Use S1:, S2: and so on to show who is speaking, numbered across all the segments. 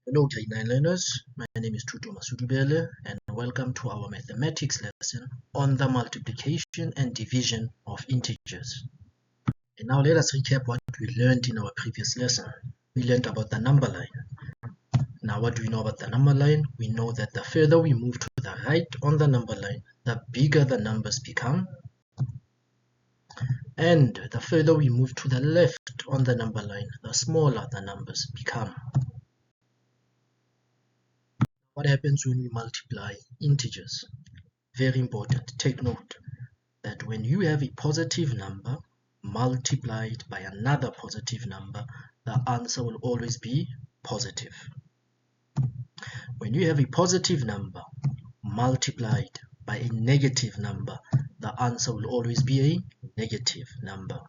S1: Hello grade 9 learners, my name is Tutu Masudubele and welcome to our mathematics lesson on the multiplication and division of integers. And now let us recap what we learned in our previous lesson. We learned about the number line. Now what do we know about the number line? We know that the further we move to the right on the number line, the bigger the numbers become. And the further we move to the left on the number line, the smaller the numbers become. What happens when we multiply integers? Very important. Take note that when you have a positive number multiplied by another positive number, the answer will always be positive. When you have a positive number multiplied by a negative number, the answer will always be a negative number.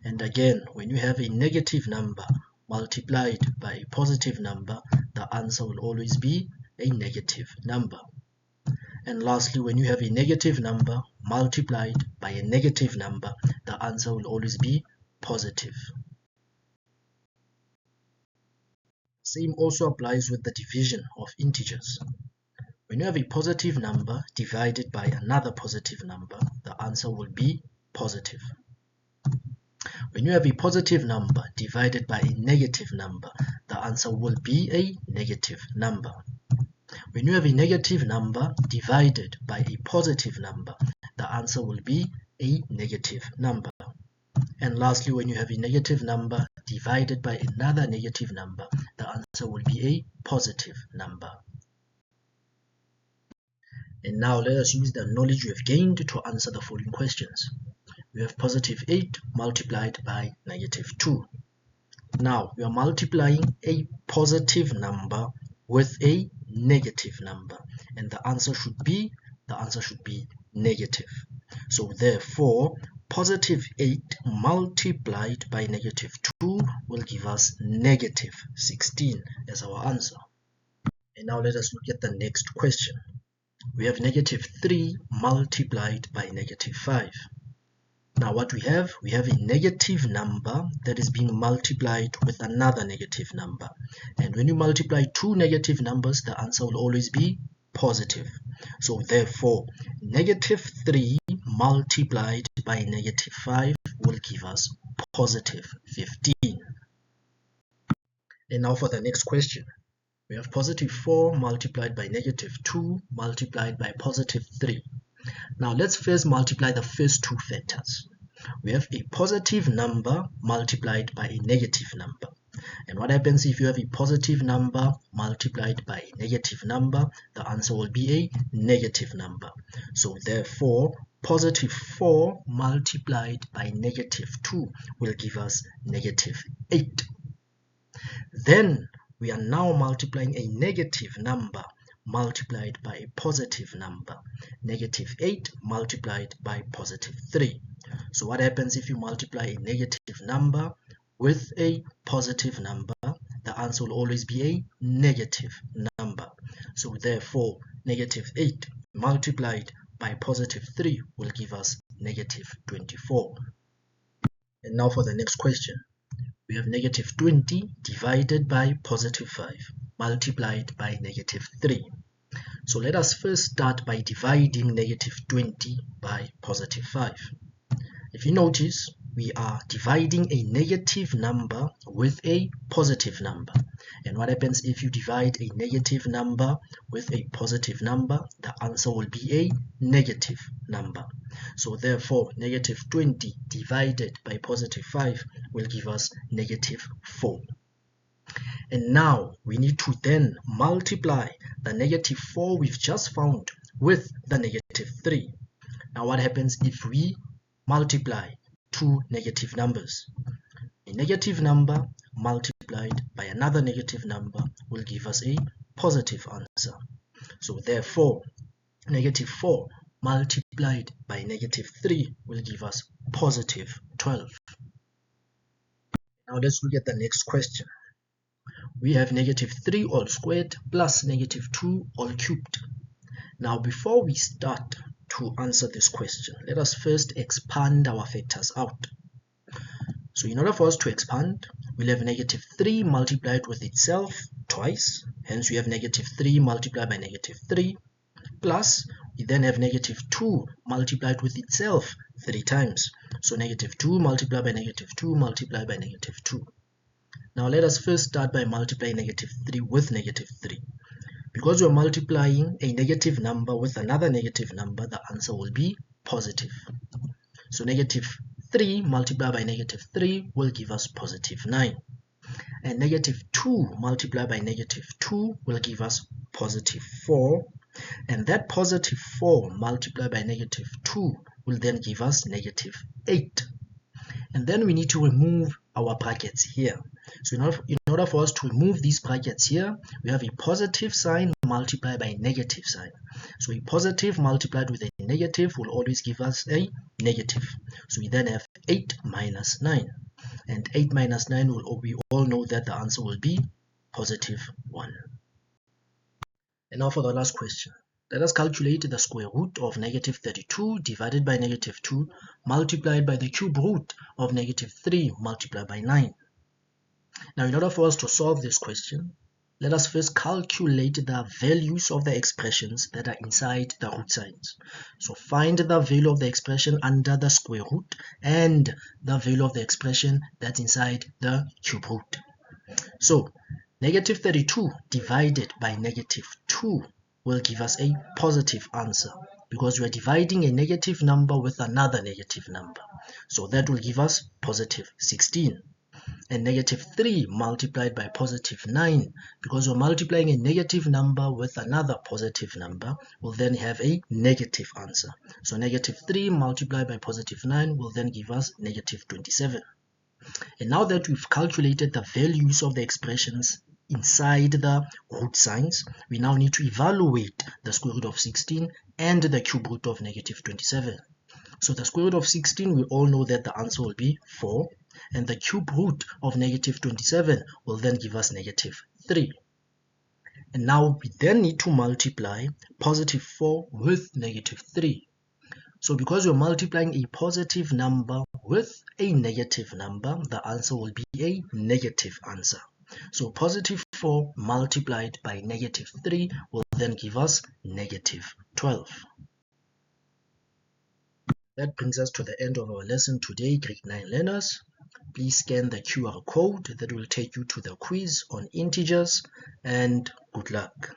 S1: And again, when you have a negative number multiplied by a positive number, the answer will always be a negative number. And lastly, when you have a negative number multiplied by a negative number, the answer will always be positive. Same also applies with the division of integers. When you have a positive number divided by another positive number, the answer will be positive. When you have a positive number divided by a negative number, the answer will be a negative number. When you have a negative number divided by a positive number, the answer will be a negative number. And lastly, when you have a negative number divided by another negative number, the answer will be a positive number. And now let us use the knowledge we have gained to answer the following questions. We have positive 8 multiplied by negative 2. Now we are multiplying a positive number with a negative number, and the answer should be negative. So therefore, positive 8 multiplied by negative 2 will give us negative 16 as our answer. And now let us look at the next question. We have negative 3 multiplied by negative 5. Now what we have a negative number that is being multiplied with another negative number. And when you multiply two negative numbers, the answer will always be positive. So therefore, negative 3 multiplied by negative 5 will give us positive 15. And now for the next question. We have positive 4 multiplied by negative 2 multiplied by positive 3. Now let's first multiply the first two factors. We have a positive number multiplied by a negative number. And what happens if you have a positive number multiplied by a negative number? The answer will be a negative number. So therefore, positive 4 multiplied by negative 2 will give us negative 8. Then we are now multiplying a negative number multiplied by a positive number. Negative 8 multiplied by positive 3. So what happens if you multiply a negative number with a positive number? The answer will always be a negative number. So therefore, negative 8 multiplied by positive 3 will give us negative 24. And now for the next question. We have negative 20 divided by positive 5 multiplied by negative 3. So let us first start by dividing negative 20 by positive 5. If you notice, we are dividing a negative number with a positive number. And what happens if you divide a negative number with a positive number? The answer will be a negative number. So therefore, negative 20 divided by positive 5 will give us negative 4. And now we need to then multiply the negative 4 we've just found with the negative 3. Now what happens if we multiply two negative numbers? A negative number multiplied by another negative number will give us a positive answer. So therefore, negative 4 multiplied by negative 3 will give us positive 12. Now let's look at the next question. We have negative 3 all squared plus negative 2 all cubed. Now before we start to answer this question, let us first expand our factors out. So in order for us to expand, we'll have negative 3 multiplied with itself twice, hence we have negative 3 multiplied by negative 3, plus we then have negative 2 multiplied with itself 3 times. So negative 2 multiplied by negative 2 multiplied by negative 2. Now let us first start by multiplying negative 3 with negative 3. Because we're multiplying a negative number with another negative number, the answer will be positive. So negative 3 multiplied by negative 3 will give us positive 9. And negative 2 multiplied by negative 2 will give us positive 4. And that positive 4 multiplied by negative 2 will then give us negative 8. And then we need to remove our brackets here. So in order for us to remove these brackets here, we have a positive sign multiplied by a negative sign. So a positive multiplied with a negative will always give us a negative. So we then have 8 minus 9. And 8 minus 9, we all know that the answer will be positive 1. And now for the last question. Let us calculate the square root of negative 32 divided by negative 2 multiplied by the cube root of negative 3 multiplied by 9. Now in order for us to solve this question, let us first calculate the values of the expressions that are inside the root signs. So find the value of the expression under the square root and the value of the expression that's inside the cube root. So negative 32 divided by negative 2 will give us a positive answer because we are dividing a negative number with another negative number. So that will give us positive 16. And negative 3 multiplied by positive 9, because we're multiplying a negative number with another positive number, will then have a negative answer. So negative 3 multiplied by positive 9 will then give us negative 27. And now that we've calculated the values of the expressions inside the root signs, we now need to evaluate the square root of 16 and the cube root of negative 27. So the square root of 16, we all know that the answer will be 4, and the cube root of negative 27 will then give us negative 3. And now we then need to multiply positive 4 with negative 3. So because we're multiplying a positive number with a negative number, the answer will be a negative answer. So positive 4 multiplied by negative 3 will then give us negative 12. That brings us to the end of our lesson today, Grade 9 learners. Please scan the QR code that will take you to the quiz on integers, and good luck.